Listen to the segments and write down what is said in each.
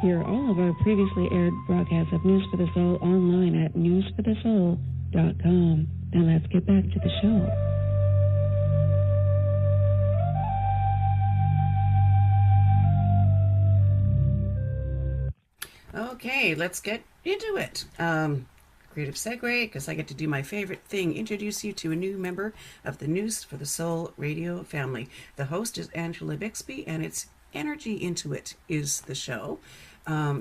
Hear all of our previously aired broadcasts of News for the Soul online at newsforthesoul.com. Now let's get back to the show. Okay, let's get into it. Creative segue, because I get to do my favorite thing, introduce you to a new member of the News for the Soul radio family. The host is Angela Bixby, and it's Energy Intuit is the show.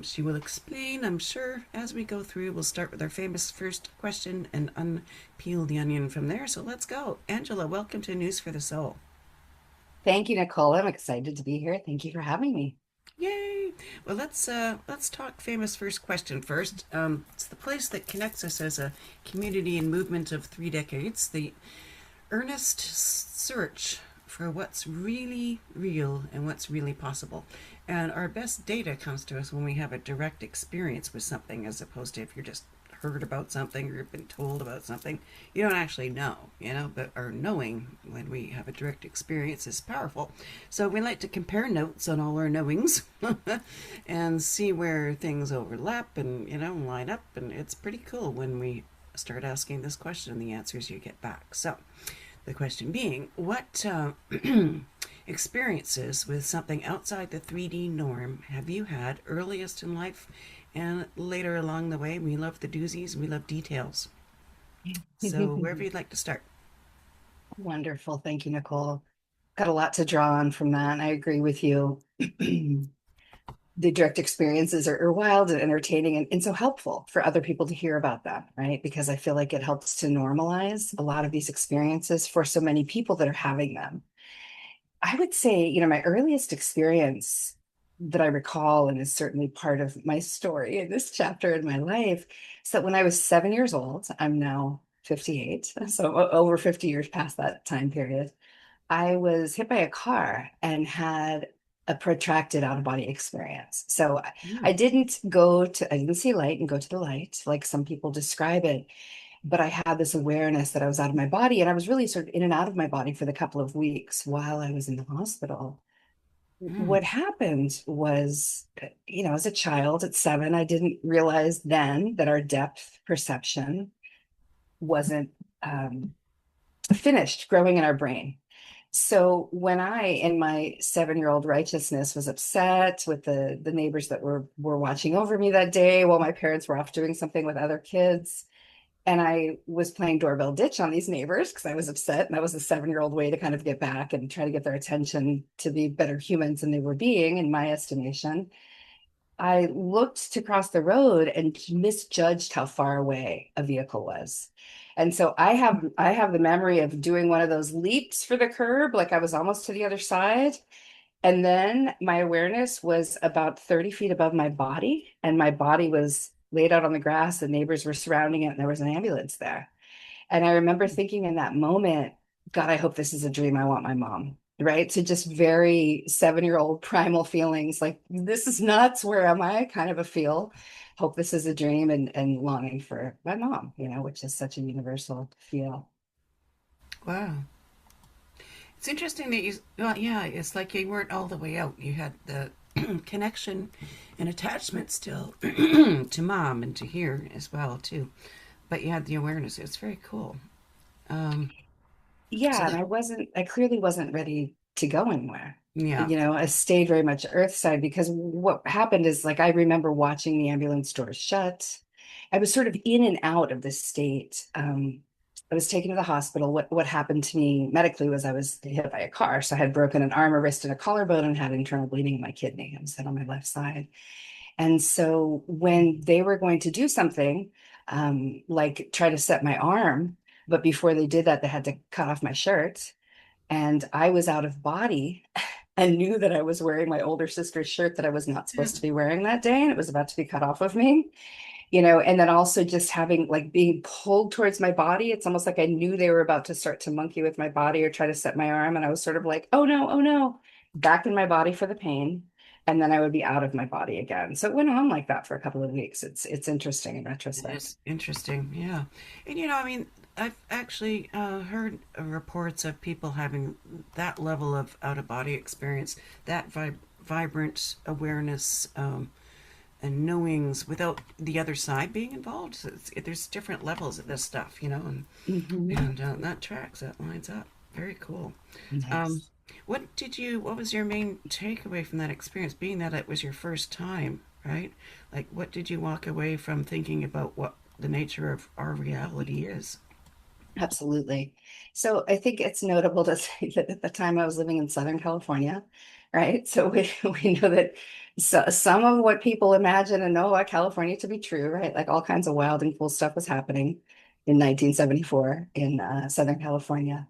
She will explain, I'm sure, as we go through. We'll start with our famous first question and unpeel the onion from there. So let's go. Angela, welcome to News for the Soul. Thank you, Nicole. I'm excited to be here. Thank you for having me. Yay! Well, let's talk famous first question first. It's the place that connects us as a community and movement of 3 decades. The earnest search for what's really real and what's really possible. And our best data comes to us when we have a direct experience with something, as opposed to if you're just heard about something or you've been told about something. You don't actually know, but our knowing when we have a direct experience is powerful. So we like to compare notes on all our knowings and see where things overlap and, line up. And it's pretty cool when we start asking this question and the answers you get back. So the question being, what experiences with something outside the 3D norm have you had earliest in life and later along the way? We love the doozies, we love details. So wherever you'd like to start. Wonderful. Thank you, Nicole. Got a lot to draw on from that. I agree with you. The direct experiences are wild and entertaining and so helpful for other people to hear about them, right? Because I feel like it helps to normalize a lot of these experiences for so many people that are having them. I would say, my earliest experience that I recall, and is certainly part of my story in this chapter in my life, is that when I was 7 years old, I'm now 58, so over 50 years past that time period, I was hit by a car and had a protracted out-of-body experience. So I didn't see light and go to the light like some people describe it, but I had this awareness that I was out of my body, and I was really sort of in and out of my body for the couple of weeks while I was in the hospital. What happened was, as a child at 7, I didn't realize then that our depth perception wasn't finished growing in our brain. So when I, in my 7-year-old righteousness, was upset with the neighbors that were watching over me that day while my parents were off doing something with other kids, and I was playing doorbell ditch on these neighbors because I was upset, and that was a 7-year-old way to kind of get back and try to get their attention to be better humans than they were being, in my estimation. I looked to cross the road and misjudged how far away a vehicle was. And so I have the memory of doing one of those leaps for the curb, like I was almost to the other side. And then my awareness was about 30 feet above my body, and my body was laid out on the grass. The neighbors were surrounding it, and there was an ambulance there. And I remember thinking in that moment, God, I hope this is a dream. I want my mom. Right. So just very 7-year-old primal feelings like, this is nuts. Where am I? Kind of a feel. Hope this is a dream, and longing for my mom, which is such a universal feel. Wow. It's interesting that it's like you weren't all the way out. You had the connection and attachment still to mom and to here as well, too. But you had the awareness. It's very cool. So And I clearly wasn't ready to go anywhere. yeah. I stayed very much earthside, because what happened is, like, I remember watching the ambulance doors shut. I was sort of in and out of this state. I was taken to the hospital. What happened to me medically was I was hit by a car. So I had broken an arm, a wrist, and a collarbone, and had internal bleeding in my kidney. I was hit on my left side. And so when they were going to do something, like try to set my arm, but before they did that, they had to cut off my shirt. And I was out of body and knew that I was wearing my older sister's shirt that I was not supposed to be wearing that day. And it was about to be cut off of me, and then also just having, like, being pulled towards my body. It's almost like I knew they were about to start to monkey with my body or try to set my arm. And I was sort of like, oh no, back in my body for the pain. And then I would be out of my body again. So it went on like that for a couple of weeks. It's interesting in It retrospect. is interesting, yeah. And I've actually heard reports of people having that level of out of body experience, that vibrant awareness, and knowings without the other side being involved. So there's different levels of this stuff, Hmm. and that tracks, that lines up. Very cool. Um, Nice. what was your main takeaway from that experience, being that it was your first time, right? Like, what did you walk away from thinking about what the nature of our reality is? Absolutely. So I think it's notable to say that at the time I was living in Southern California, right? So we know that some of what people imagine and know about California to be true, right? Like all kinds of wild and cool stuff was happening in 1974 in Southern California.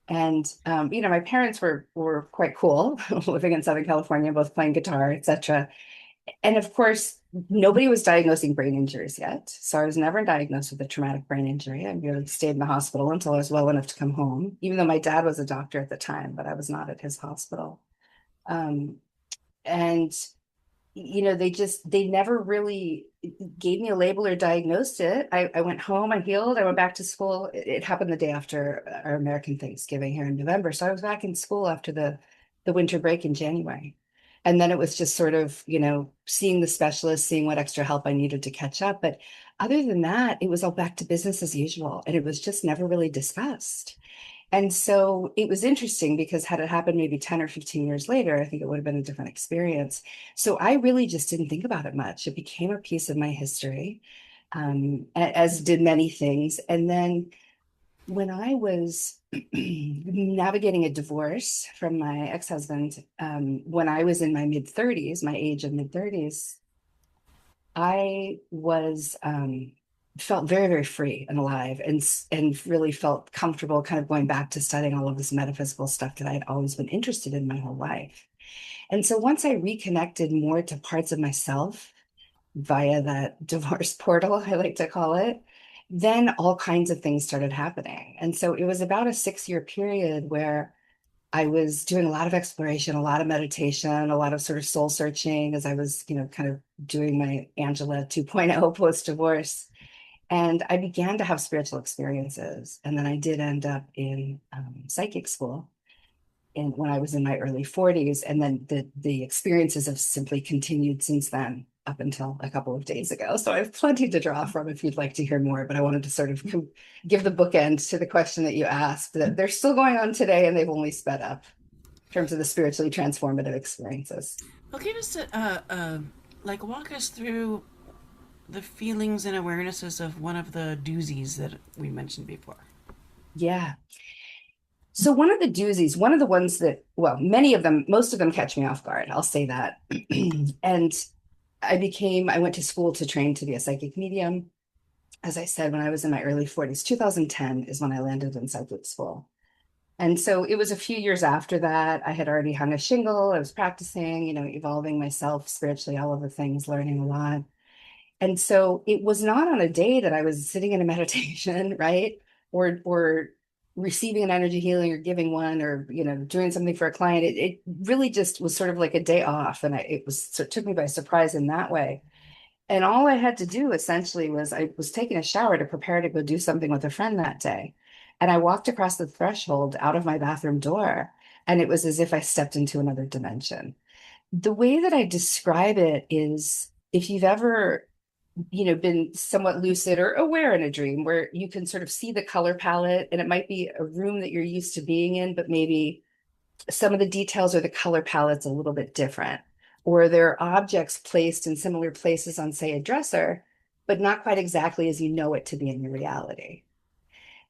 And my parents were quite cool living in Southern California, both playing guitar, etc. And of course, nobody was diagnosing brain injuries yet. So I was never diagnosed with a traumatic brain injury. I really stayed in the hospital until I was well enough to come home, even though my dad was a doctor at the time, but I was not at his hospital. Um, and they never really gave me a label or diagnosed it. I went home, I healed, I went back to school. It happened the day after our American Thanksgiving here in November. So I was back in school after the winter break in January. And then it was just sort of, seeing the specialist, seeing what extra help I needed to catch up. But other than that, it was all back to business as usual. And it was just never really discussed. And so it was interesting because had it happened maybe 10 or 15 years later, I think it would have been a different experience. So I really just didn't think about it much. It became a piece of my history, as did many things. And then when I was navigating a divorce from my ex-husband, when I was in my mid 30s, my age of mid 30s, I was felt very, very free and alive and really felt comfortable kind of going back to studying all of this metaphysical stuff that I had always been interested in my whole life. And so once I reconnected more to parts of myself via that divorce portal, I like to call it, then all kinds of things started happening. And so it was about a 6-year period where I was doing a lot of exploration, a lot of meditation, a lot of sort of soul searching as I was, kind of doing my Angela 2.0 post divorce. And I began to have spiritual experiences. And then I did end up in psychic school when I was in my early 40s. And then the experiences have simply continued since then up until a couple of days ago. So I have plenty to draw from if you'd like to hear more, but I wanted to sort of give the bookend to the question that you asked, that they're still going on today and they've only sped up in terms of the spiritually transformative experiences. Well, give us like, walk us through the feelings and awarenesses of one of the doozies that we mentioned before. Yeah. So one of the doozies, one of the ones that, well, many of them, most of them catch me off guard. I'll say that. And I went to school to train to be a psychic medium. As I said, when I was in my early 40s, 2010 is when I landed in psychic school. And so it was a few years after that. I had already hung a shingle. I was practicing, evolving myself spiritually, all of the things, learning a lot. And so it was not on a day that I was sitting in a meditation, right? Or receiving an energy healing or giving one or, doing something for a client. It really just was sort of like a day off. And so it took me by surprise in that way. And all I had to do essentially was I was taking a shower to prepare to go do something with a friend that day. And I walked across the threshold out of my bathroom door, and it was as if I stepped into another dimension. The way that I describe it is if you've ever, been somewhat lucid or aware in a dream where you can sort of see the color palette, and it might be a room that you're used to being in, but maybe some of the details or the color palette's a little bit different, or there are objects placed in similar places on, say, a dresser, but not quite exactly as you know it to be in your reality.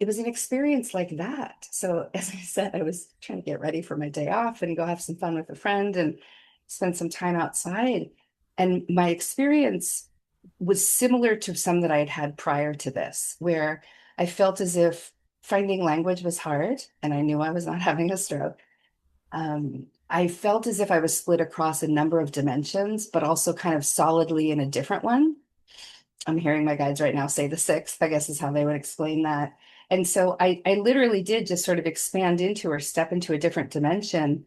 It was an experience like that. So, as I said, I was trying to get ready for my day off and go have some fun with a friend and spend some time outside. And my experience was similar to some that I had had prior to this, where I felt as if finding language was hard and I knew I was not having a stroke. I felt as if I was split across a number of dimensions, but also kind of solidly in a different one. I'm hearing my guides right now say the sixth, I guess is how they would explain that. And so I literally did just sort of expand into or step into a different dimension.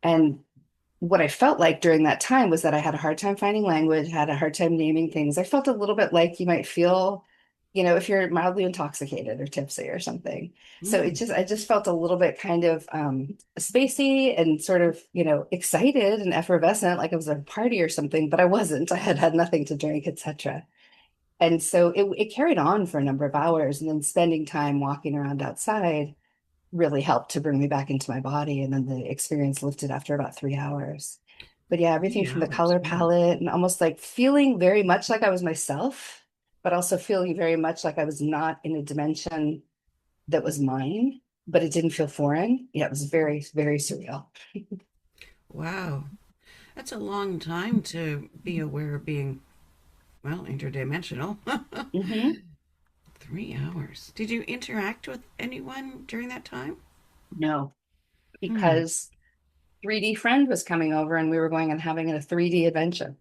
And what I felt like during that time was that I had a hard time finding language, had a hard time naming things. I felt a little bit like you might feel if you're mildly intoxicated or tipsy or something. So Mm. I just felt a little bit kind of spacey and sort of, excited and effervescent, like it was a party or something, but I wasn't. I had had nothing to drink, etc. And so it carried on for a number of hours, and then spending time walking around outside really helped to bring me back into my body. And then the experience lifted after about 3 hours. But yeah, everything 3 from the hours. color Wow. palette and almost like feeling very much like I was myself, but also feeling very much like I was not in a dimension that was mine, but it didn't feel foreign. Yeah, it was very, very surreal. Wow. That's a long time to be aware of being, well, interdimensional. Hmm. 3 hours. Did you interact with anyone during that time? No, Hmm. because 3D friend was coming over and we were going and having a 3D adventure.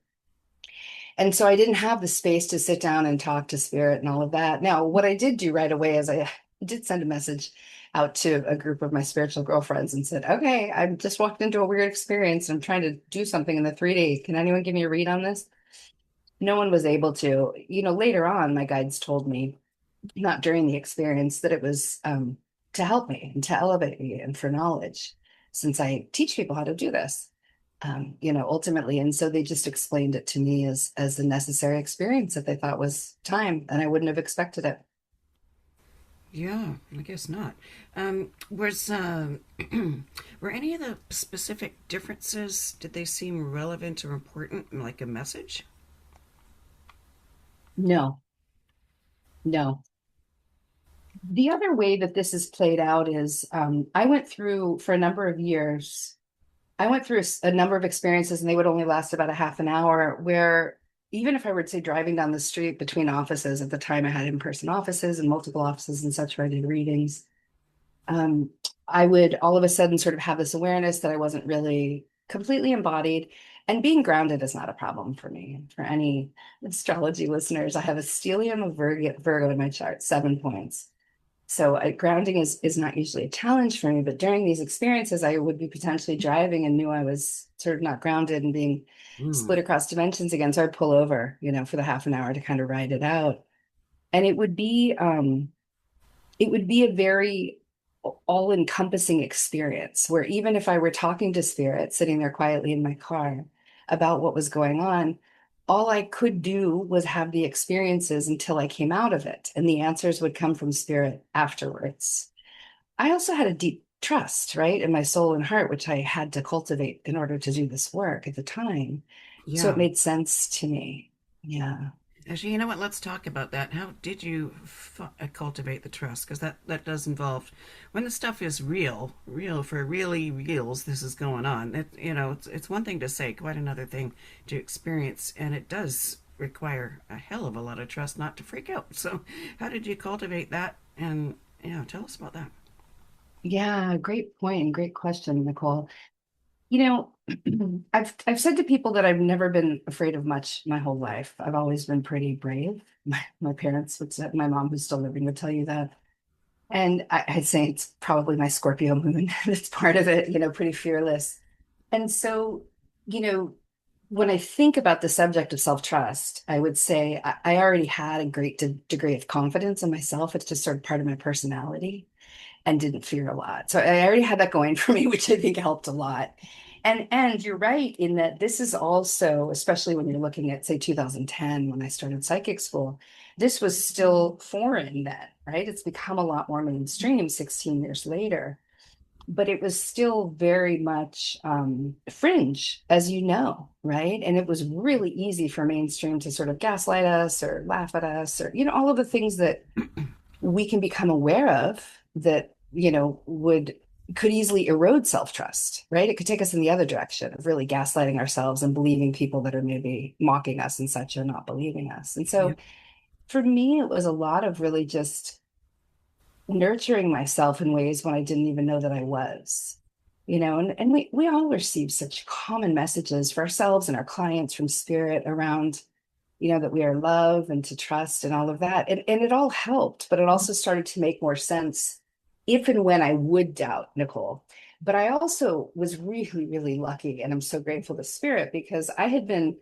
And so I didn't have the space to sit down and talk to spirit and all of that. Now, what I did do right away is I did send a message out to a group of my spiritual girlfriends and said, okay, I just walked into a weird experience. I'm trying to do something in the 3D. Can anyone give me a read on this? No one was able to. Later on, my guides told me, not during the experience, that it was to help me and to elevate me and for knowledge, since I teach people how to do this. Ultimately. And so they just explained it to me as a necessary experience that they thought was time, and I wouldn't have expected it. Yeah, I guess not. Was were any of the specific differences? Did they seem relevant or important, like a message? No, no. The other way that this is played out is I went through for a number of years. I went through a number of experiences, and they would only last about a half an hour, where even if I were to say driving down the street between offices, at the time I had in-person offices and multiple offices and such where I did readings, um, I would all of a sudden sort of have this awareness that I wasn't really completely embodied. And being grounded is not a problem for me. For any astrology listeners, I have a stellium of Virgo in my chart, 7 points. So grounding is not usually a challenge for me, but during these experiences, I would be potentially driving and knew I was sort of not grounded and being Hmm. split across dimensions again. So I'd pull over, for the half an hour to kind of ride it out. And it would be a very all-encompassing experience where even if I were talking to spirit sitting there quietly in my car about what was going on, all I could do was have the experiences until I came out of it, and the answers would come from spirit afterwards. I also had a deep trust, right, in my soul and heart, which I had to cultivate in order to do this work at the time. So it Yeah. made sense to me. Yeah. Actually, you know what? Let's talk about that. How did you cultivate the trust? Because that does involve when the stuff is real, real for really reals. This is going on. It's one thing to say, quite another thing to experience, and it does require a hell of a lot of trust not to freak out. So, how did you cultivate that? And tell us about that. Yeah, great point and great question, Nicole. You know, I've said to people that I've never been afraid of much my whole life. I've always been pretty brave. My parents would say, my mom who's still living would tell you that. And I'd say it's probably my Scorpio moon that's part of it, pretty fearless. And so, you know, when I think about the subject of self-trust, I would say I already had a great degree of confidence in myself. It's just sort of part of my personality, and didn't fear a lot. So I already had that going for me, which I think helped a lot. And you're right in that this is also, especially when you're looking at, say, 2010, when I started psychic school, this was still foreign then, right? It's become a lot more mainstream 16 years later, but it was still very much fringe, as you know, right? And it was really easy for mainstream to sort of gaslight us or laugh at us, or, all of the things that we can become aware of that would could easily erode self-trust, right? It could take us in the other direction of really gaslighting ourselves and believing people that are maybe mocking us and such are not believing us. And so Yep. for me it was a lot of really just nurturing myself in ways when I didn't even know that I was. And we all receive such common messages for ourselves and our clients from spirit around, that we are love and to trust and all of that. And it all helped, but it also started to make more sense if and when I would doubt, Nicole. But I also was really, really lucky. And I'm so grateful to Spirit because I had been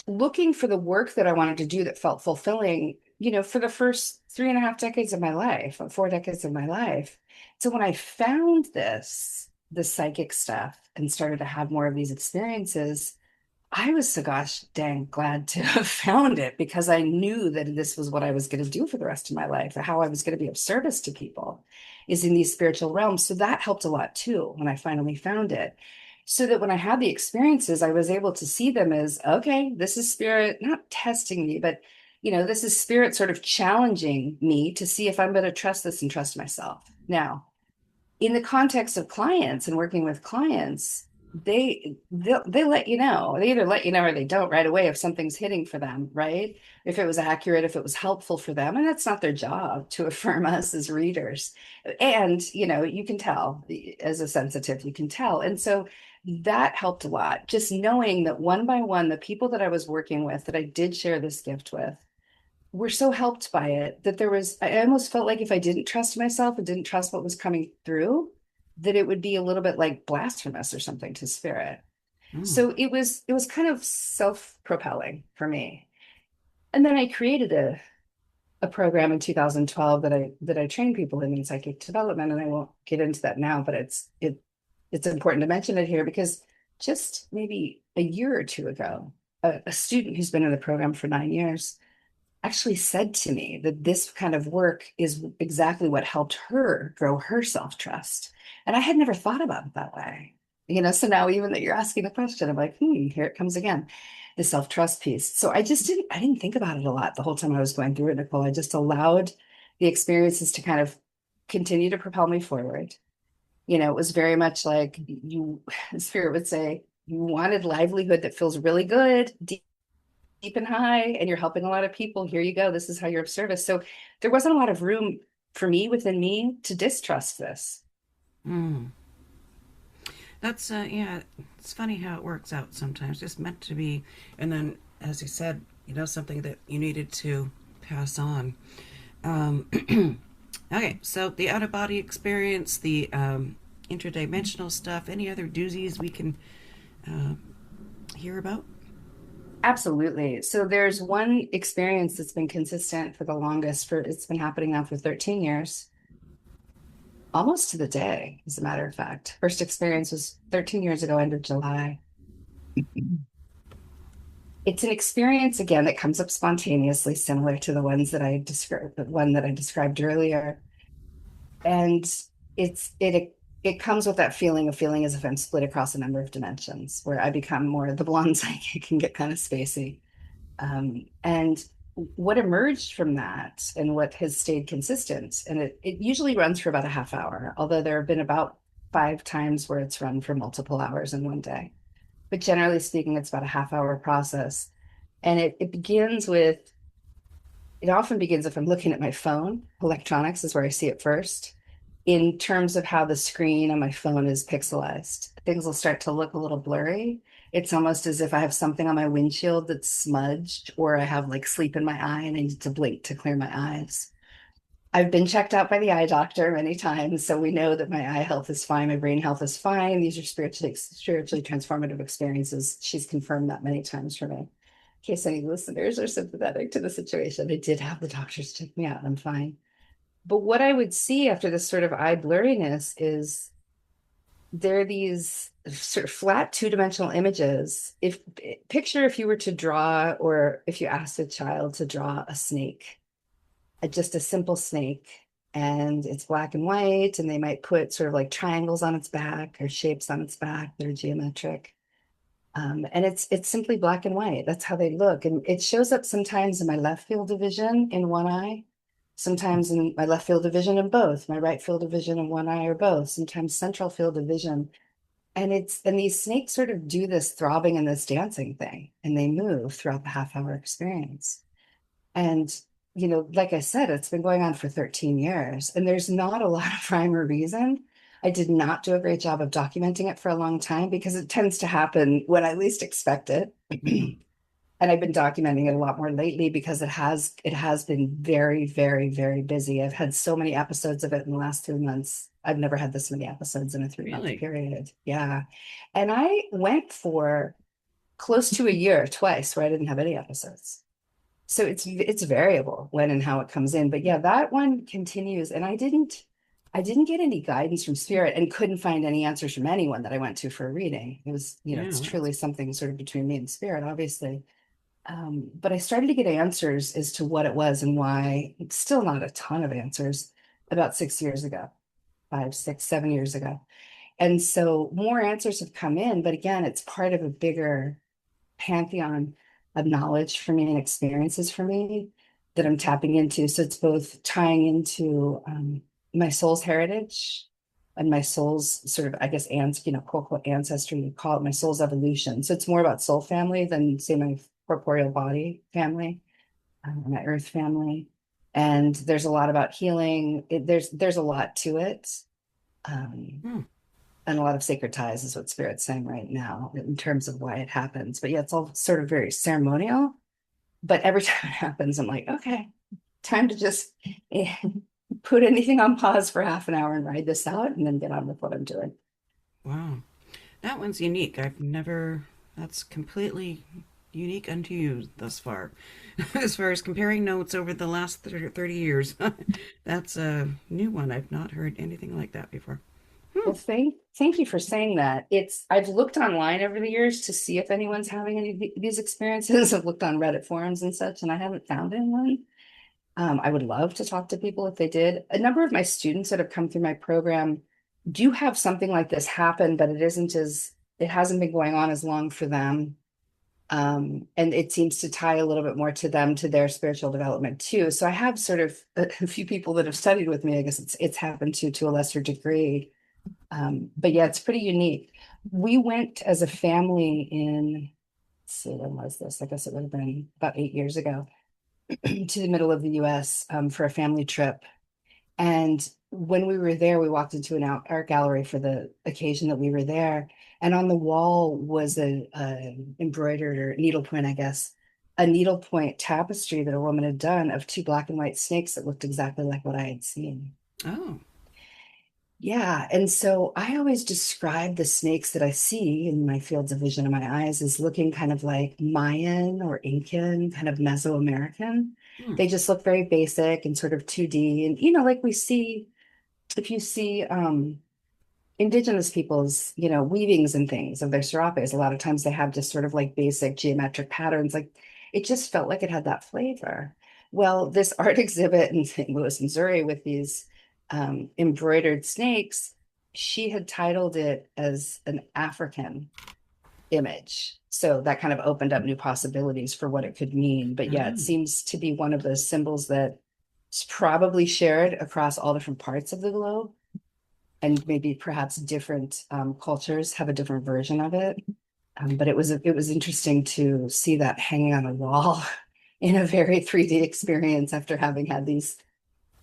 looking for the work that I wanted to do that felt fulfilling for the first 3.5 decades of my life, 4 decades of my life. So when I found the psychic stuff and started to have more of these experiences, I was so gosh dang glad to have found it because I knew that this was what I was going to do for the rest of my life, or how I was going to be of service to people is in these spiritual realms. So that helped a lot too when I finally found it. So that when I had the experiences, I was able to see them as, okay, this is spirit, not testing me, but this is spirit sort of challenging me to see if I'm going to trust this and trust myself. Now, in the context of clients and working with clients, they let you know. They either let you know or they don't right away if something's hitting for them, right? If it was accurate, if it was helpful for them. And that's not their job to affirm us as readers. And, you can tell as a sensitive, you can tell. And so that helped a lot. Just knowing that one by one, the people that I was working with, that I did share this gift with, were so helped by it that I almost felt like if I didn't trust myself and didn't trust what was coming through, that it would be a little bit like blasphemous or something to spirit. Mm. So it was kind of self-propelling for me. And then I created a program in 2012 that I train people in psychic development. And I won't get into that now, but it's important to mention it here because just maybe a year or two ago, a student who's been in the program for 9 years actually said to me that this kind of work is exactly what helped her grow her self-trust. And I had never thought about it that way. So now even that you're asking the question, I'm like, here it comes again, the self-trust piece. So I didn't think about it a lot the whole time I was going through it, Nicole. I just allowed the experiences to kind of continue to propel me forward. It was very much like Spirit would say, you wanted livelihood that feels really good, deep and high, and you're helping a lot of people. Here you go. This is how you're of service. So there wasn't a lot of room for me within me to distrust this. Mm. That's yeah. It's funny how it works out sometimes. Just meant to be, and then as you said, something that you needed to pass on. Um, okay, so the out of body experience, the interdimensional stuff. Any other doozies we can uh, hear about? Absolutely. So there's one experience that's been consistent for the longest. It's been happening now for 13 years, almost to the day, as a matter of fact. First experience was 13 years ago, end of July. It's an experience again that comes up spontaneously, similar to the one that I described earlier. And it comes with that feeling as if I'm split across a number of dimensions, where I become more the blonde psychic and get kind of spacey. And what emerged from that and what has stayed consistent, and it usually runs for about a half hour, although there have been about 5 times where it's run for multiple hours in one day. But generally speaking, it's about a half-hour process. And it often begins if I'm looking at my phone. Electronics is where I see it first. In terms of how the screen on my phone is pixelized, things will start to look a little blurry. It's almost as if I have something on my windshield that's smudged, or I have like sleep in my eye and I need to blink to clear my eyes. I've been checked out by the eye doctor many times, so we know that my eye health is fine, my brain health is fine. These are spiritually transformative experiences. She's confirmed that many times for me. In case any listeners are sympathetic to the situation, I did have the doctors check me out. I'm fine. But what I would see after this sort of eye blurriness is there are these sort of flat two-dimensional images. If you were to draw, or if you asked a child to draw a snake, just a simple snake, and it's black and white, and they might put sort of like triangles on its back or shapes on its back that are geometric. And it's simply black and white. That's how they look. And it shows up sometimes in my left field of vision in one eye, sometimes in my left field of vision in both, my right field of vision in one eye or both, sometimes central field of vision. And these snakes sort of do this throbbing and this dancing thing, and they move throughout the half-hour experience. And, like I said, it's been going on for 13 years, and there's not a lot of rhyme or reason. I did not do a great job of documenting it for a long time because it tends to happen when I least expect it. Mm. And I've been documenting it a lot more lately because it has been very, very, very busy. I've had so many episodes of it in the last 3 months. I've never had this many episodes in a 3 month Really? period. Yeah. And I went for close to a year twice where I didn't have any episodes. So it's variable when and how it comes in. But yeah, that one continues. And I didn't get any guidance from spirit and couldn't find any answers from anyone that I went to for a reading. It was, Yeah, it's that's truly something sort of between me and spirit, obviously. But I started to get answers as to what it was and why. It's still not a ton of answers about 6 years ago, 5, 6, 7 years ago. And so more answers have come in, but again, it's part of a bigger pantheon of knowledge for me and experiences for me that I'm tapping into. So it's both tying into my soul's heritage and my soul's sort of, I guess, quote, unquote, ancestry, you call it my soul's evolution. So it's more about soul family than, say, my corporeal body family, my earth family. And there's a lot about healing. There's a lot to it. Um, hmm. and a lot of sacred ties is what spirit's saying right now in terms of why it happens. But yeah, it's all sort of very ceremonial. But every time it happens, I'm like, okay, time to just put anything on pause for half an hour and ride this out and then get on with what I'm doing. Wow. That one's unique. I've never, that's completely unique unto you thus far. As far as comparing notes over the last 30 years, that's a new one. I've not heard anything like that before. Hmm. Well, thank you for saying that. I've looked online over the years to see if anyone's having any of these experiences. I've looked on Reddit forums and such, and I haven't found anyone. I would love to talk to people if they did. A number of my students that have come through my program do have something like this happen, but it hasn't been going on as long for them. And it seems to tie a little bit more to them, to their spiritual development too. So I have sort of a few people that have studied with me. I guess it's happened to a lesser degree. But yeah, it's pretty unique. We went as a family in, let's see, when was this? I guess it would have been about 8 years ago to the middle of the US for a family trip. And when we were there, we walked into an art gallery for the occasion that we were there. And on the wall was a embroidered or needlepoint, I guess, a needlepoint tapestry that a woman had done of two black and white snakes that looked exactly like what I had seen. Oh, Yeah. And so I always describe the snakes that I see in my fields of vision in my eyes as looking kind of like Mayan or Incan, kind of Mesoamerican. hmm. They just look very basic and sort of 2D. And, like we see, if you see indigenous people's, weavings and things of their serapes, a lot of times they have just sort of like basic geometric patterns. Like it just felt like it had that flavor. Well, this art exhibit in St. Louis, Missouri, with these embroidered snakes, she had titled it as an African image. So that kind of opened up new possibilities for what it could mean. But yeah, it Oh. seems to be one of those symbols that is probably shared across all different parts of the globe, and maybe perhaps different cultures have a different version of it. But it was interesting to see that hanging on a wall in a very 3D experience after having had these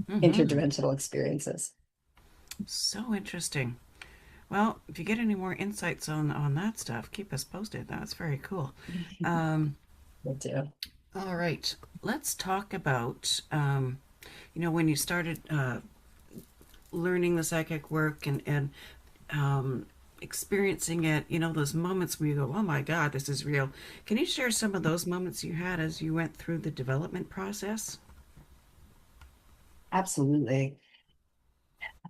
Mm-hmm. interdimensional experiences. So interesting. Well, if you get any more insights on that stuff, keep us posted. That's very cool. Um, Will do. all right, let's talk about when you started learning the psychic work and experiencing it. Those moments where you go, "Oh my God, this is real." Can you share some of those moments you had as you went through the development process? Absolutely.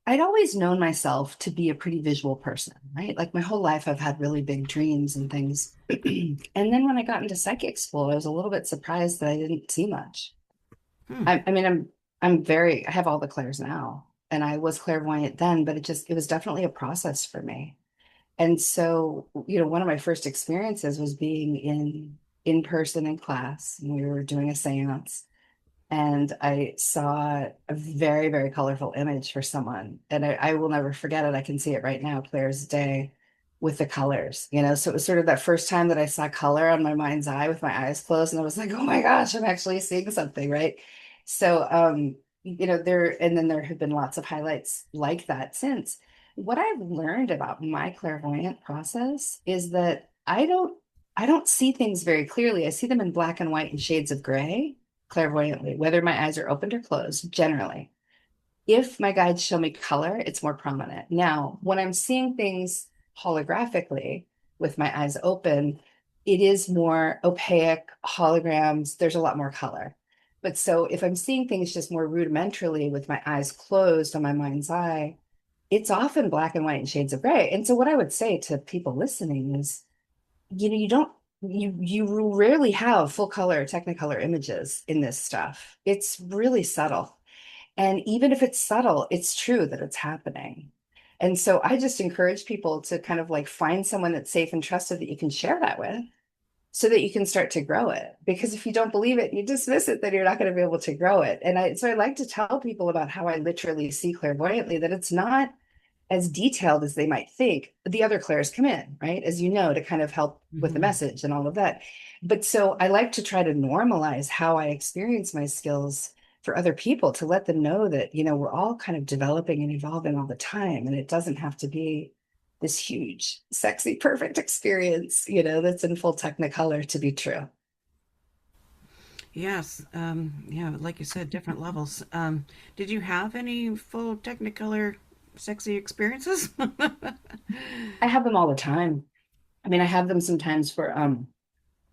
I'd always known myself to be a pretty visual person, right? Like my whole life, I've had really big dreams and things. And then when I got into psychic school, I was a little bit surprised that I didn't see much. Hmm. I mean, I have all the clairs now, and I was clairvoyant then, but it was definitely a process for me. And so, one of my first experiences was being in person in class, and we were doing a séance, and I saw a very, very colorful image for someone. And I will never forget it. I can see it right now, clear as day, with the colors, So it was sort of that first time that I saw color on my mind's eye with my eyes closed. And I was like, oh my gosh, I'm actually seeing something, right? So, and then there have been lots of highlights like that since. What I've learned about my clairvoyant process is that I don't see things very clearly. I see them in black and white and shades of gray clairvoyantly, whether my eyes are opened or closed, generally. If my guides show me color, it's more prominent. Now, when I'm seeing things holographically with my eyes open, it is more opaque, holograms, there's a lot more color. But so if I'm seeing things just more rudimentarily with my eyes closed on my mind's eye, it's often black and white and shades of gray. And so what I would say to people listening is, you don't you rarely have full color technicolor images in this stuff. It's really subtle. And even if it's subtle, it's true that it's happening. And so I just encourage people to kind of like find someone that's safe and trusted that you can share that with so that you can start to grow it. Because if you don't believe it, you dismiss it, then you're not going to be able to grow it. And I like to tell people about how I literally see clairvoyantly, that it's not as detailed as they might think. The other clairs come in, right? As you know, to kind of help with the Mm-hmm. message and all of that. But so I like to try to normalize how I experience my skills for other people, to let them know that, we're all kind of developing and evolving all the time. And it doesn't have to be this huge, sexy, perfect experience, that's in full technicolor to be true. Yes. Yeah, like you said, different levels. Did you have any full Technicolor sexy experiences? I have them all the time. I mean, I have them sometimes for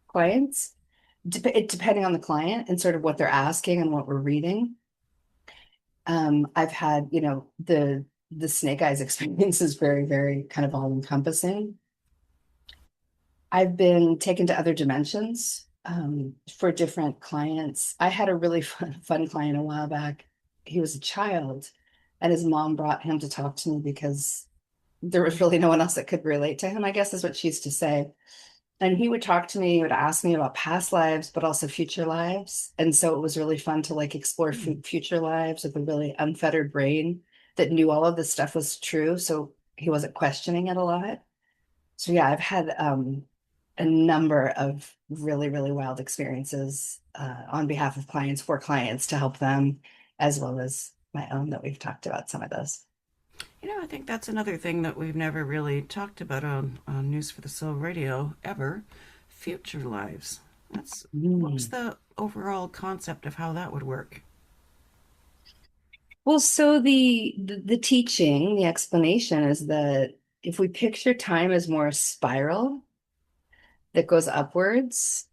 clients, depending on the client and sort of what they're asking and what we're reading. I've had, the snake eyes experience is very, very kind of all encompassing. I've been taken to other dimensions for different clients. I had a really fun client a while back. He was a child, and his mom brought him to talk to me because there was really no one else that could relate to him, I guess is what she used to say. And he would talk to me, he would ask me about past lives, but also future lives. And so it was really fun to like explore future lives with a really unfettered brain that knew all of this stuff was true. So he wasn't questioning it a lot. So yeah, I've had a number of really, really wild experiences on behalf of clients, for clients, to help them, as well as my own, that we've talked about some of those. I think that's another thing that we've never really talked about on News for the Soul Radio ever. Future lives. What's Mm. the overall concept of how that would work? Well, so the teaching, the explanation is that if we picture time as more a spiral that goes upwards,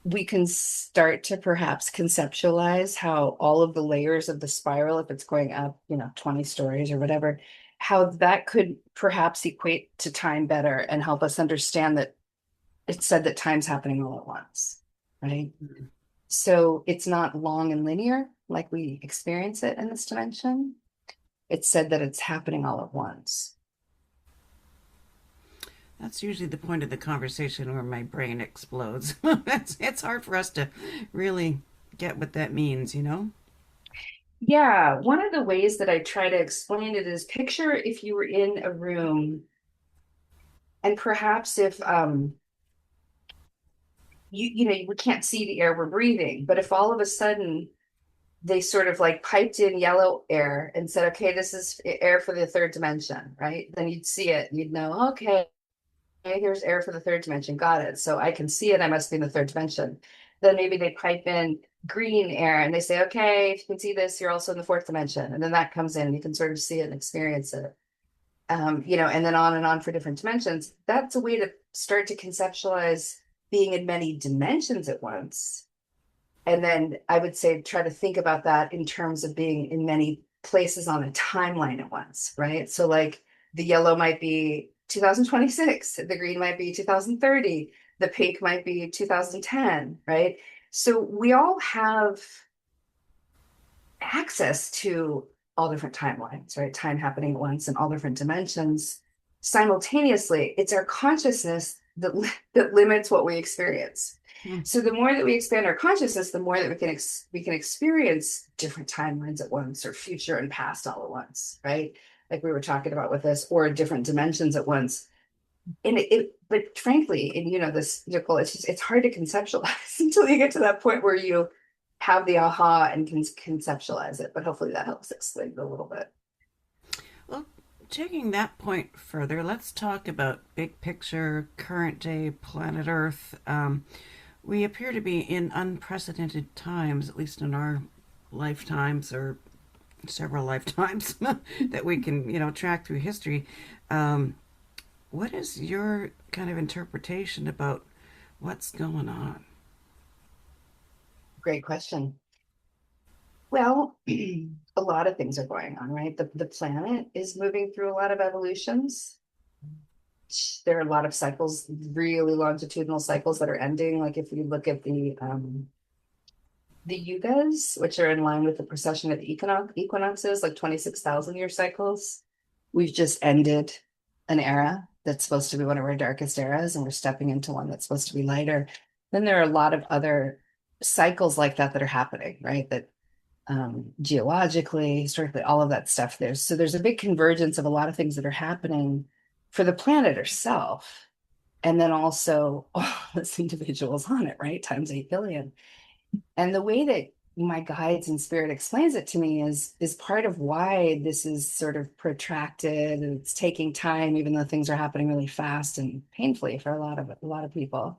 we can start to perhaps conceptualize how all of the layers of the spiral, if it's going up, 20 stories or whatever, how that could perhaps equate to time better and help us understand that it's said that time's happening all at once, right? So it's not long and linear like we experience it in this dimension. It's said that it's happening all at once. That's usually the point of the conversation where my brain explodes. It's hard for us to really get what that means. Yeah, one of the ways that I try to explain it is, picture if you were in a room, and perhaps if we can't see the air we're breathing, but if all of a sudden they sort of like piped in yellow air and said, okay, this is air for the third dimension, right? Then you'd see it and you'd know, okay, here's air for the third dimension. Got it. So I can see it. I must be in the third dimension. Then maybe they pipe in green air and they say, okay, if you can see this, you're also in the fourth dimension. And then that comes in and you can sort of see it and experience it. And then on and on for different dimensions. That's a way to start to conceptualize being in many dimensions at once. And then I would say try to think about that in terms of being in many places on a timeline at once, right? So like the yellow might be 2026, the green might be 2030, the pink might be 2010, right? So we all have access to all different timelines, right? Time happening at once in all different dimensions. Simultaneously, it's our consciousness that limits what we experience. Hmm. So the more that we expand our consciousness, the more that we can experience different timelines at once, or future and past all at once, right? Like we were talking about with this, or different dimensions at once. And but frankly, and this, Nicole, it's hard to conceptualize until you get to that point where you have the aha and can conceptualize it. But hopefully that helps explain it a little bit. Well, taking that point further, let's talk about big picture, current day planet Earth. We appear to be in unprecedented times, at least in our lifetimes or several lifetimes that we can, track through history. What is your kind of interpretation about What's going on? Great question. Well, a lot of things are going on, right? The planet is moving through a lot of evolutions. There are a lot of cycles, really longitudinal cycles that are ending. Like if you look at the yugas, which are in line with the precession of equinoxes, like 26,000 year cycles, we've just ended an era that's supposed to be one of our darkest eras, and we're stepping into one that's supposed to be lighter. Then there are a lot of other cycles like that that are happening, right? That geologically, historically, all of that stuff. There's a big convergence of a lot of things that are happening for the planet herself, and then also all those individuals on it, right? Times 8 billion. And the way that my guides and spirit explains it to me is part of why this is sort of protracted and it's taking time, even though things are happening really fast and painfully for a lot of people,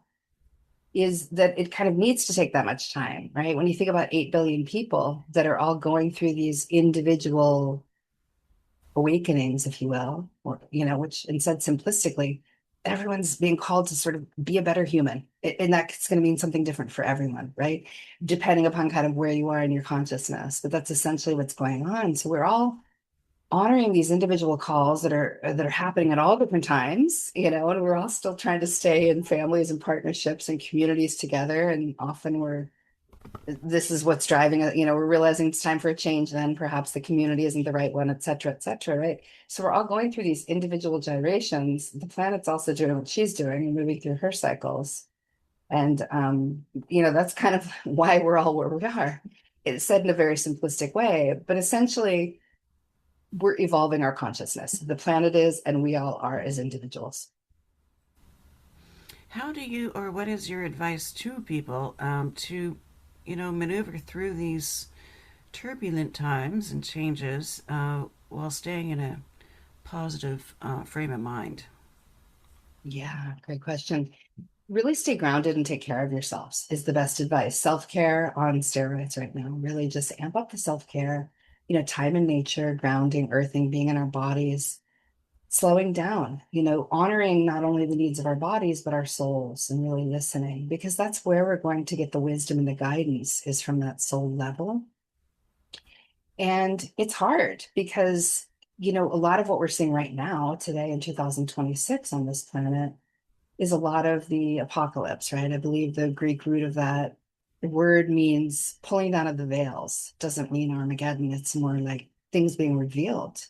is that it kind of needs to take that much time, right? When you think about 8 billion people that are all going through these individual awakenings, if you will, or, which, and said simplistically, everyone's being called to sort of be a better human. And that's going to mean something different for everyone, right? Depending upon kind of where you are in your consciousness. But that's essentially what's going on. So we're all honoring these individual calls that are happening at all different times, and we're all still trying to stay in families and partnerships and communities together. And often this is what's driving it. We're realizing it's time for a change. Then perhaps the community isn't the right one, et cetera, right? So we're all going through these individual gyrations. The planet's also doing what she's doing and moving through her cycles. And, that's kind of why we're all where we are. It's said in a very simplistic way, but essentially, we're evolving our consciousness. The planet is, and we all are as individuals. How do you, or what is your advice to people to, maneuver through these turbulent times and changes while staying in a positive frame of mind? Yeah, great question. Really stay grounded and take care of yourselves is the best advice. Self-care on steroids right now. Really just amp up the self-care, time in nature, grounding, earthing, being in our bodies, slowing down, honoring not only the needs of our bodies, but our souls, and really listening, because that's where we're going to get the wisdom and the guidance is from that soul level. And it's hard because, a lot of what we're seeing right now today in 2026 on this planet is a lot of the apocalypse, right? I believe the Greek root of that word means pulling down of the veils. It doesn't mean Armageddon. It's more like things being revealed.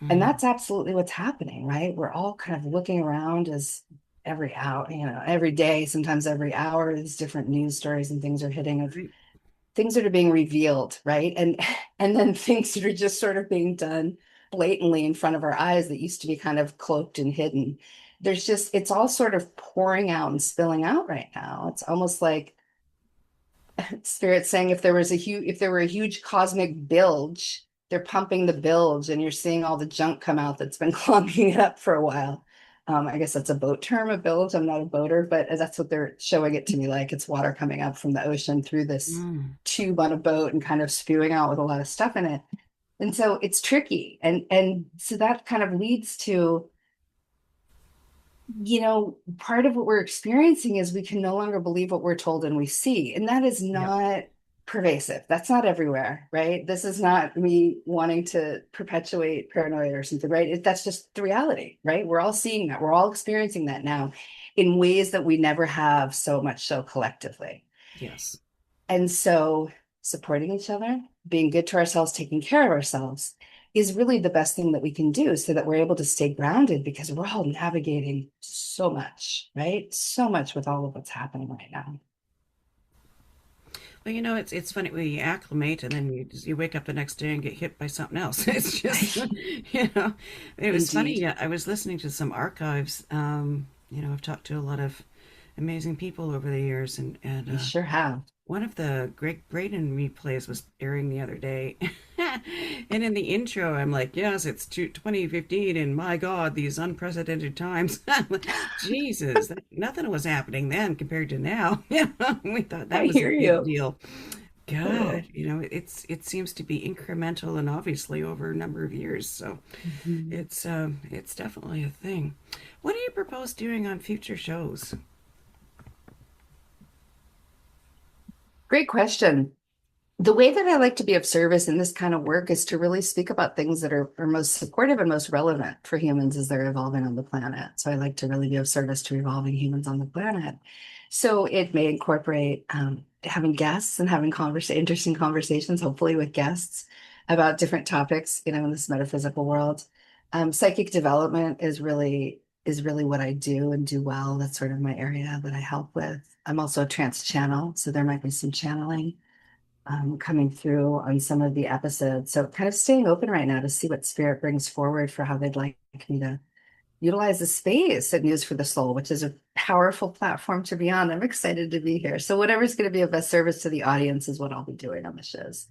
And Mm. that's absolutely what's happening, right? We're all kind of looking around as every hour, every day, sometimes every hour, there's different news stories and things are hitting of Right. things that are being revealed, right? And then things that are just sort of being done blatantly in front of our eyes that used to be kind of cloaked and hidden. It's all sort of pouring out and spilling out right now. It's almost like Spirit saying if there were a huge cosmic bilge, they're pumping the bilge and you're seeing all the junk come out that's been clogging it up for a while. I guess that's a boat term, a bilge. I'm not a boater, but that's what they're showing it to me like. It's water coming up from the ocean through this Mm. tube on a boat and kind of spewing out with a lot of stuff in it. And so it's tricky. And so that kind of leads to, part of what we're experiencing is we can no longer believe what we're told and we see. And that is Yep. not pervasive. That's not everywhere, right? This is not me wanting to perpetuate paranoia or something, right? That's just the reality, right? We're all seeing that. We're all experiencing that now in ways that we never have so much so collectively. Yes. And so supporting each other, being good to ourselves, taking care of ourselves is really the best thing that we can do so that we're able to stay grounded because we're all navigating so much, right? So much with all of what's happening right now. Well, it's funny when you acclimate and then you wake up the next day and get hit by something else. It's just, you know, it was funny. Indeed. Yeah, I was listening to some archives. I've talked to a lot of amazing people over the years, and You sure have. one of the Greg Braden replays was airing the other day. And in the intro, I'm like, yes, it's 2015, and my God, these unprecedented times. I'm like, Jesus, nothing was happening then compared to now. We thought that I was a hear big you. deal. Totally. God, it seems to be incremental and obviously over a number of years. So Mhm. it's definitely a thing. What do you propose doing on future shows? Great question. The way that I like to be of service in this kind of work is to really speak about things that are most supportive and most relevant for humans as they're evolving on the planet. So I like to really be of service to evolving humans on the planet. So it may incorporate having guests and having interesting conversations, hopefully with guests about different topics, in this metaphysical world. Psychic development is really what I do and do well. That's sort of my area that I help with. I'm also a trance channel, so there might be some channeling coming through on some of the episodes. So kind of staying open right now to see what spirit brings forward for how they'd like me to utilize the space at News for the Soul, which is a powerful platform to be on. I'm excited to be here. So whatever's going to be of best service to the audience is what I'll be doing on the shows.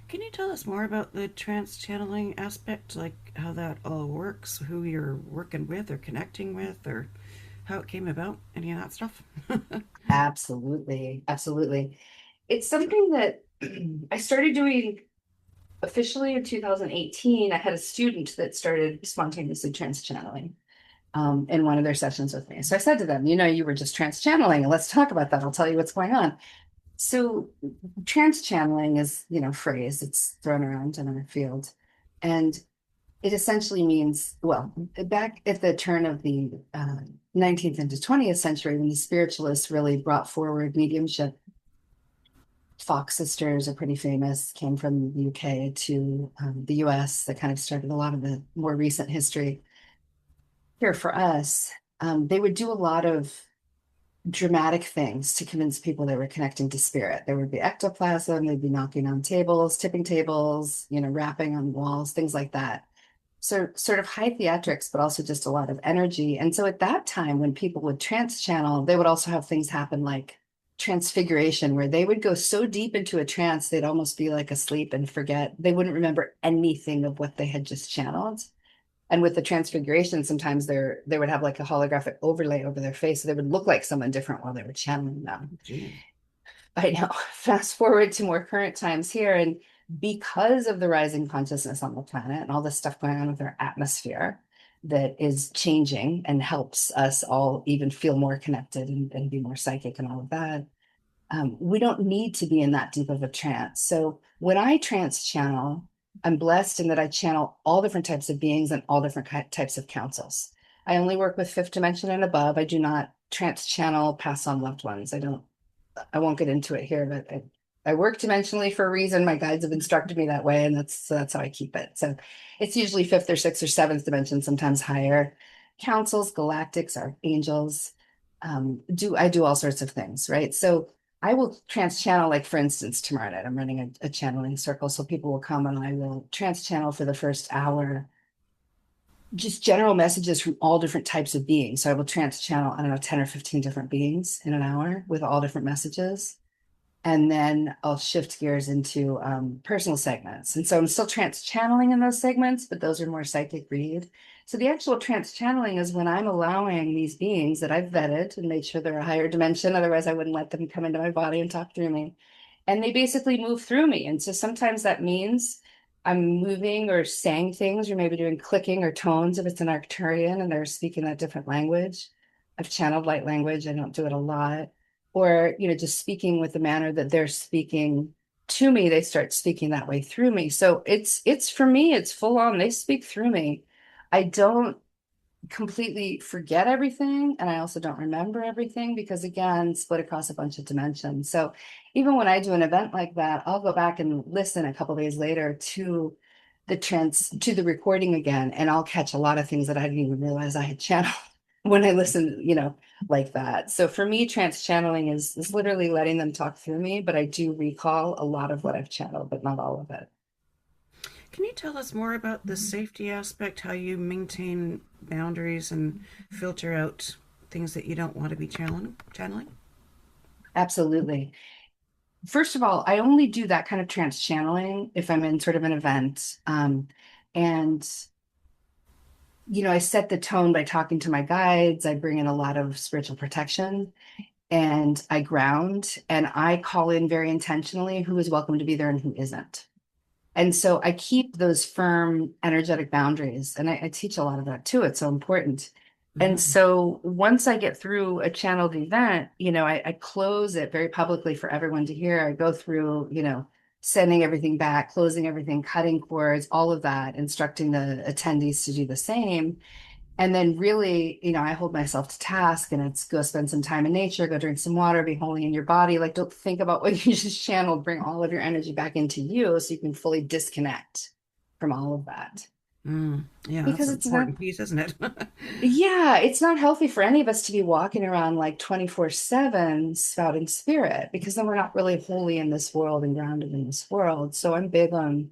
Can you tell us more about the trans channeling aspect, like how that all works, who you're working with or connecting with, or how it came about, any of that stuff? Absolutely. Absolutely. It's something that I started doing officially in 2018. I had a student that started spontaneously trans channeling in one of their sessions with me. So I said to them, you were just trans channeling, and let's talk about that. I'll tell you what's going on. So trans channeling is, phrase, it's thrown around in our field. And it essentially means, well, back at the turn of the 19th into 20th century, when the spiritualists really brought forward mediumship, Fox sisters are pretty famous, came from the UK to the US, that kind of started a lot of the more recent history here for us. They would do a lot of dramatic things to convince people they were connecting to spirit. There would be ectoplasm, they'd be knocking on tables, tipping tables, rapping on walls, things like that. So sort of high theatrics, but also just a lot of energy. And so at that time, when people would trance channel, they would also have things happen like transfiguration, where they would go so deep into a trance, they'd almost be like asleep and forget. They wouldn't remember anything of what they had just channeled. And with the transfiguration, sometimes they would have like a holographic overlay over their face. So they would look like someone different while they were channeling them. Gee. I know. Fast forward to more current times here. And because of the rising consciousness on the planet and all this stuff going on with our atmosphere that is changing and helps us all even feel more connected and be more psychic and all of that, we don't need to be in that deep of a trance. So when I trance channel, I'm blessed in that I channel all different types of beings and all different types of councils. I only work with fifth dimension and above. I do not trance channel, pass on loved ones. I won't get into it here, but I work dimensionally for a reason. My guides have instructed me that way, and that's how I keep it. So it's usually fifth or sixth or seventh dimension, sometimes higher. Councils, galactics, archangels. I do all sorts of things, right? So I will trans channel, like for instance, tomorrow night, I'm running a channeling circle. So people will come and I will trans channel for the first hour, just general messages from all different types of beings. So I will trans channel, I don't know, 10 or 15 different beings in an hour with all different messages. And then I'll shift gears into personal segments. And so I'm still trance channeling in those segments, but those are more psychic read. So the actual trance channeling is when I'm allowing these beings that I've vetted and made sure they're a higher dimension. Otherwise, I wouldn't let them come into my body and talk through me. And they basically move through me. And so sometimes that means I'm moving or saying things, or maybe doing clicking or tones if it's an Arcturian and they're speaking that different language. I've channeled light language. I don't do it a lot. Or, just speaking with the manner that they're speaking to me, they start speaking that way through me. So it's for me, it's full on. They speak through me. I don't completely forget everything, and I also don't remember everything because, again, split across a bunch of dimensions. So even when I do an event like that, I'll go back and listen a couple days later to the recording again, and I'll catch a lot of things that I didn't even realize I had channeled when I listen, like that. So for me, trance channeling is literally letting them talk through me, but I do recall a lot of what I've channeled, but not all of it. Can you tell us more about the safety aspect, how you maintain boundaries and filter out things that you don't want to be channeling? Absolutely. First of all, I only do that kind of trance channeling if I'm in sort of an event. And, I set the tone by talking to my guides. I bring in a lot of spiritual protection and I ground and I call in very intentionally who is welcome to be there and who isn't. And so I keep those firm energetic boundaries. And I teach a lot of that too. It's so important. And Mm-hmm. so once I get through a channeled event, I close it very publicly for everyone to hear. I go through, sending everything back, closing everything, cutting cords, all of that, instructing the attendees to do the same. And then really, I hold myself to task and it's go spend some time in nature, go drink some water, be holy in your body. Like, don't think about what you just channeled, bring all of your energy back into you so you can fully disconnect from all of that. Yeah, that's Because an it's not, important piece, isn't it? yeah, it's not healthy for any of us to be walking around like 24/7 spouting spirit because then we're not really holy in this world and grounded in this world. So I'm big on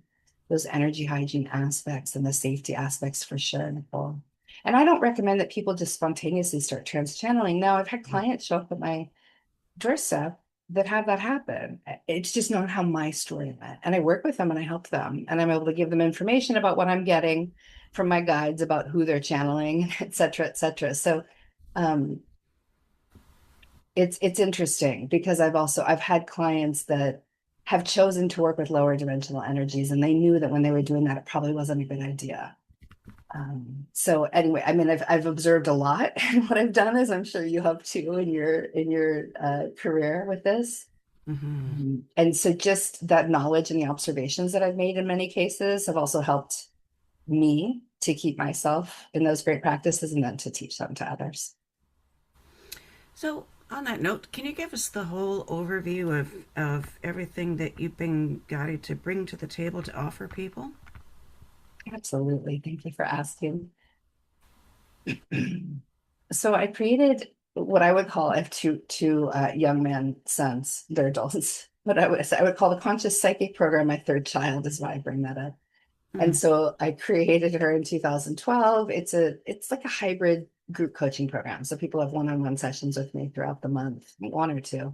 those energy hygiene aspects and the safety aspects for sure, Nicole. And I don't recommend that people just spontaneously start trans channeling. Now, I've had clients show up at my doorstep that have that happen. It's just not how my story went. And I work with them and I help them. And I'm able to give them information about what I'm getting from my guides about who they're channeling, et cetera, et cetera. So um, it's interesting because I've had clients that have chosen to work with lower dimensional energies and they knew that when they were doing that, it probably wasn't a good idea. So anyway, I mean, I've observed a lot, and what I've done is, I'm sure you have too in your career with this. Mm-hmm. And so just that knowledge and the observations that I've made in many cases have also helped me to keep myself in those great practices and then to teach them to others. So, on that note, can you give us the whole overview of everything that you've been guided to bring to the table to offer people? Absolutely. Thank you for asking. So I created what I would call, I have two young men sons, they're adults. But I would call the conscious psychic program my third child is why I bring that up. And Mm. so I created her in 2012. It's like a hybrid group coaching program. So people have one-on-one sessions with me throughout the month, one or two,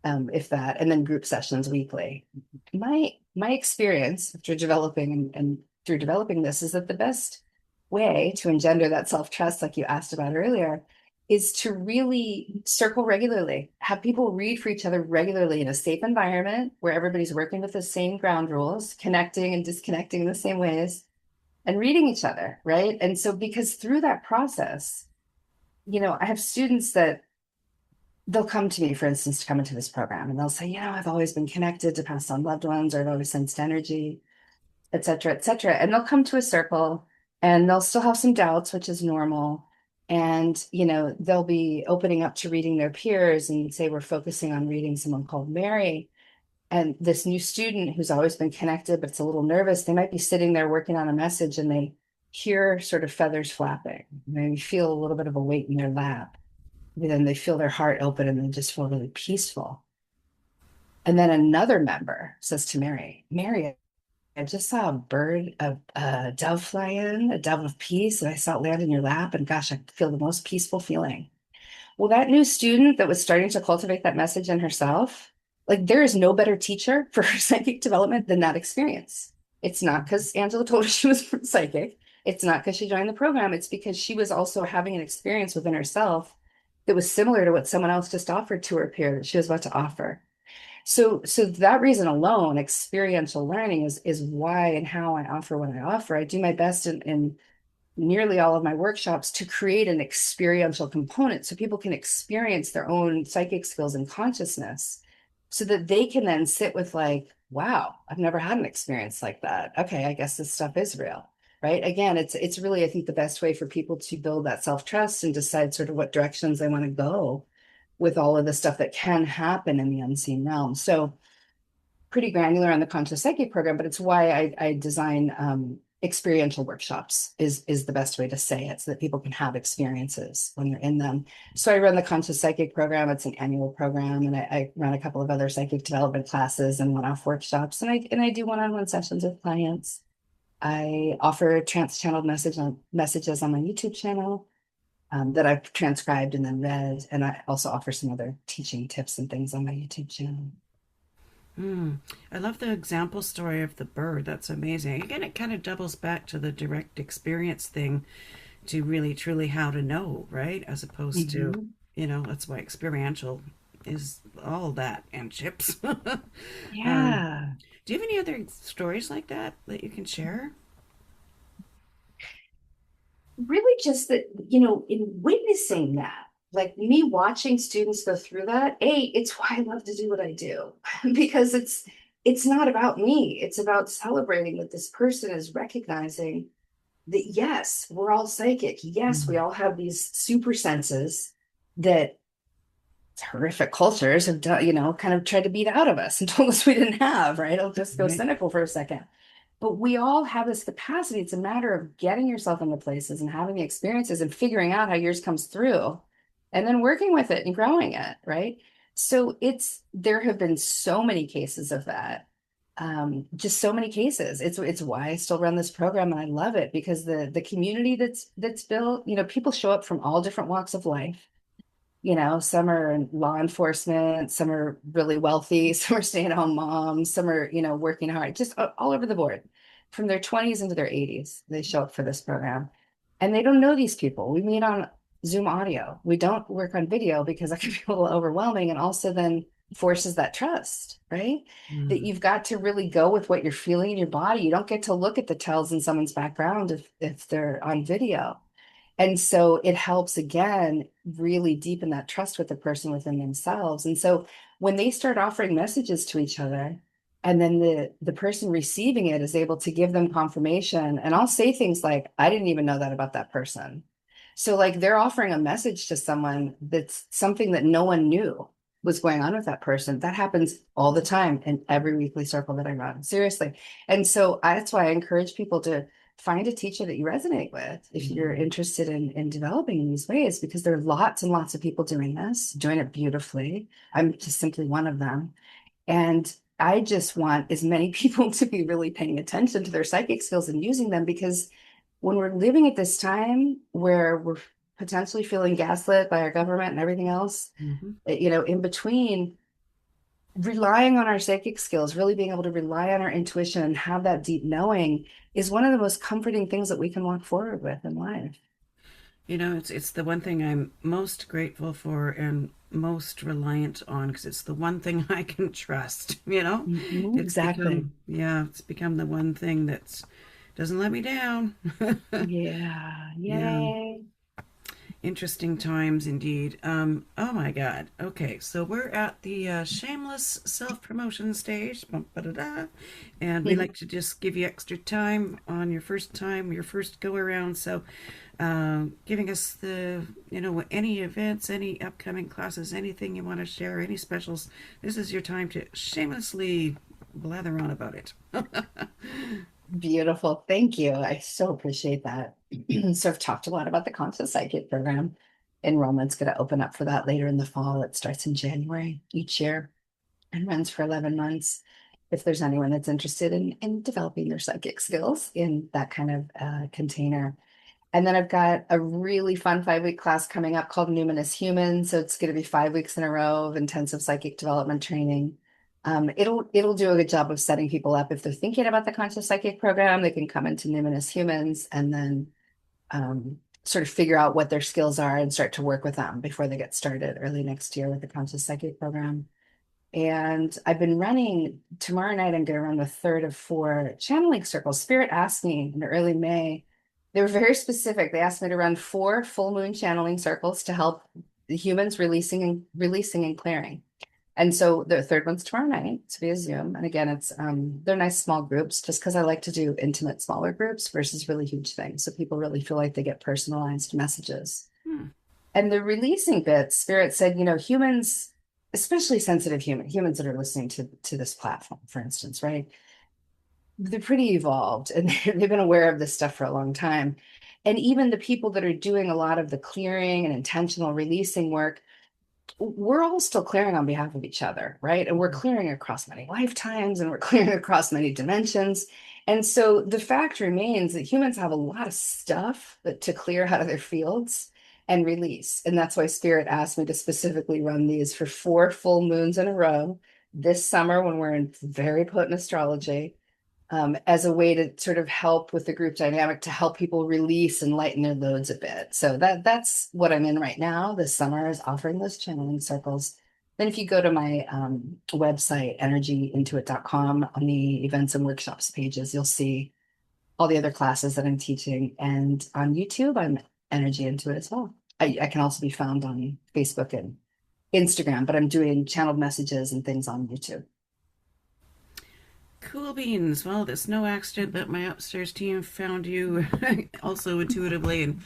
if that, and then group sessions weekly. My experience after developing and through developing this is that the best way to engender that self-trust, like you asked about earlier, is to really circle regularly, have people read for each other regularly in a safe environment where everybody's working with the same ground rules, connecting and disconnecting in the same ways, and reading each other, right? And so, because through that process, I have students that they'll come to me, for instance, to come into this program, and they'll say, I've always been connected to past on loved ones, or I've always sensed energy, et cetera, et cetera. And they'll come to a circle and they'll still have some doubts, which is normal. And, they'll be opening up to reading their peers and say, we're focusing on reading someone called Mary. And this new student who's always been connected, but it's a little nervous, they might be sitting there working on a message and they hear sort of feathers flapping. They feel a little bit of a weight in their lap. And then they feel their heart open and they just feel really peaceful. And then another member says to Mary, I just saw a bird, a dove fly in, a dove of peace, and I saw it land in your lap. And gosh, I feel the most peaceful feeling. Well, that new student that was starting to cultivate that message in herself, like there is no better teacher for her psychic development than that experience. It's not because Angela told her she was psychic. It's not because she joined the program. It's because she was also having an experience within herself that was similar to what someone else just offered to her peer that she was about to offer. So that reason alone, experiential learning is why and how I offer what I offer. I do my best in nearly all of my workshops to create an experiential component so people can experience their own psychic skills and consciousness so that they can then sit with like, wow, I've never had an experience like that. Okay, I guess this stuff is real. Right. Again, it's really, I think, the best way for people to build that self-trust and decide sort of what directions they want to go with all of the stuff that can happen in the unseen realm. So pretty granular on the conscious psychic program, but it's why I design experiential workshops is the best way to say it so that people can have experiences when they're in them. So I run the conscious psychic program. It's an annual program, and I run a couple of other psychic development classes and one-off workshops, and I do one-on-one sessions with clients. I offer trans-channeled messages on my YouTube channel that I've transcribed and then read, and I also offer some other teaching tips and things on my YouTube channel. Mm. I love the example story of the bird. That's amazing. Again, it kind of doubles back to the direct experience thing to really truly how to know, right? As opposed to, Mhm. that's why experiential is all that and chips. um, Yeah. do you have any other stories like that that you can share? really just that, in witnessing that, like me watching students go through that, it's why I love to do what I do. Because it's not about me. It's about celebrating that this person is recognizing that yes, we're all psychic. Yes, we Mm. all have these super senses that horrific cultures have done, kind of tried to beat out of us and told us we didn't have, right? I'll just go Right. cynical for a second. But we all have this capacity. It's a matter of getting yourself into places and having the experiences and figuring out how yours comes through and then working with it and growing it, right? So there have been so many cases of that. Just so many cases. It's why I still run this program and I love it because the community that's built, people show up from all different walks of life. Some are in law enforcement, some are really wealthy, some are stay-at-home moms, some are, working hard, just all over the board. From their 20s into their 80s, they show up for this program. And they don't know these people. We meet on Zoom audio. We don't work on video because that can be a little overwhelming and also then forces that trust, right? That Mm. you've got to really go with what you're feeling in your body. You don't get to look at the tells in someone's background if they're on video. And so it helps again really deepen that trust with the person within themselves. And so when they start offering messages to each other, and then the person receiving it is able to give them confirmation, and I'll say things like, I didn't even know that about that person. So like they're offering a message to someone that's something that no one knew was going on with that person. That happens all the time in every weekly circle that I run. Seriously. And so that's why I encourage people to find a teacher that you resonate with if you're Mm. interested in developing in these ways, because there are lots and lots of people doing this, doing it beautifully. I'm just simply one of them. And I just want as many people to be really paying attention to their psychic skills and using them, because when we're living at this time where we're potentially feeling gaslit by our government and everything else, Mhm. in between, relying on our psychic skills, really being able to rely on our intuition and have that deep knowing is one of the most comforting things that we can walk forward with in life. It's the one thing I'm most grateful for and most reliant on because it's the one thing I can trust. Mhm, It's exactly. become yeah, it's become the one thing that doesn't let me down. Yeah. Yeah. Yay. Interesting times indeed. Oh my God. Okay, so we're at the shameless self promotion stage, bum, ba-da-da, and we like to just give you extra time, your first go around. So, giving us any events, any upcoming classes, anything you want to share, any specials. This is your time to shamelessly blather on about it. Beautiful. Thank you. I so appreciate that. So I've talked a lot about the Conscious Psychic program. Enrollment's going to open up for that later in the fall. It starts in January each year and runs for 11 months. If there's anyone that's interested in developing their psychic skills in that kind of container. And then I've got a really fun 5-week class coming up called Numinous Human. So it's going to be 5 weeks in a row of intensive psychic development training. It'll do a good job of setting people up. If they're thinking about the conscious psychic program, they can come into Numinous Humans and then sort of figure out what their skills are and start to work with them before they get started early next year with the conscious psychic program. And I've been running tomorrow night. I'm going to run the third of 4 channeling circles. Spirit asked me in early May. They were very specific. They asked me to run 4 full moon channeling circles to help the humans releasing and clearing. And so the third one's tomorrow night. It's via Zoom. And again, they're nice small groups just because I like to do intimate smaller groups versus really huge things. So people really feel like they get personalized messages. Hmm. And the releasing bit, Spirit said, humans, especially sensitive humans that are listening to this platform, for instance, right? They're pretty evolved and they've been aware of this stuff for a long time. And even the people that are doing a lot of the clearing and intentional releasing work, we're all still clearing on behalf of each other, right? And we're clearing across many lifetimes and we're clearing across many dimensions. And so the fact remains that humans have a lot of stuff to clear out of their fields and release. And that's why Spirit asked me to specifically run these for 4 full moons in a row this summer when we're in very potent astrology, as a way to sort of help with the group dynamic to help people release and lighten their loads a bit. So that's what I'm in right now. This summer is offering those channeling circles. Then if you go to my website, energyintuit.com, on the events and workshops pages, you'll see all the other classes that I'm teaching. And on YouTube, I'm Energy Intuit as well. I can also be found on Facebook and Instagram, but I'm doing channeled messages and things on YouTube. Cool beans. Well, it's no accident that my upstairs team found you also intuitively,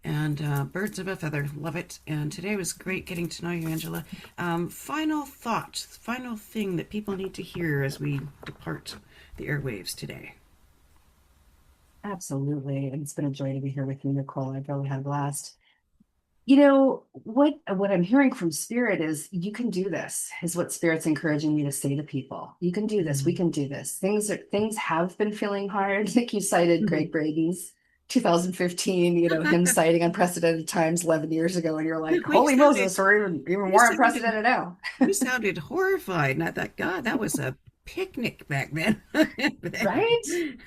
and birds of a feather. Love it. And today was great getting to know you, Angela. Final thought, final thing that people need to hear as we depart the airwaves today. Absolutely. And it's been a joy to be here with you, Nicole. I've really had a blast. You know, what I'm hearing from Spirit is you can do this, is what Spirit's encouraging me to say to people. You can do this, we can do this. Things have been feeling hard. Like you cited Greg Braden's 2015, him citing unprecedented times 11 years ago, and you're like, holy Moses, we're even more unprecedented now. You sounded horrified, and I thought, God, that was a picnic back then. Right?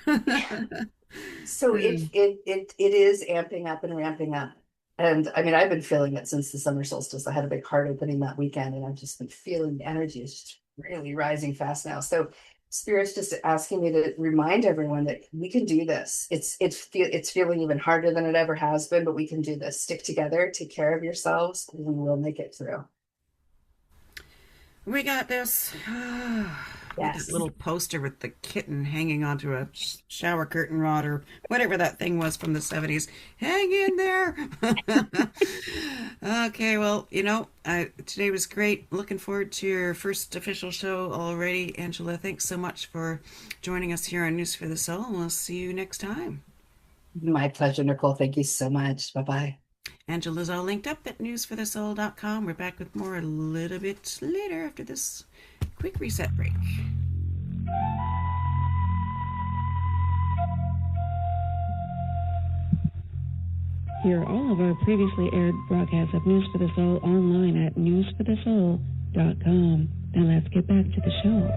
So it is amping up and ramping up. And I mean, I've been feeling it since the summer solstice. I had a big heart opening that weekend, and I've just been feeling the energy is just really rising fast now. So Spirit's just asking me to remind everyone that we can do this. It's feeling even harder than it ever has been, but we can do this. Stick together, take care of yourselves, and we will make it through. We got this. Yes. That little poster with the kitten hanging onto a shower curtain rod or whatever that thing was from the 70s. Hang in there. Okay, well, today was great. Looking forward to your first official show already. Angela, thanks so much for joining us here on News for the Soul. We'll see you next time. My pleasure, Nicole. Thank you so much. Bye-bye. Angela's all linked up at newsforthesoul.com. We're back with more a little bit later after this quick reset break. Hear all of our previously aired broadcasts of News for the Soul online at newsforthesoul.com. Now let's get back to the show.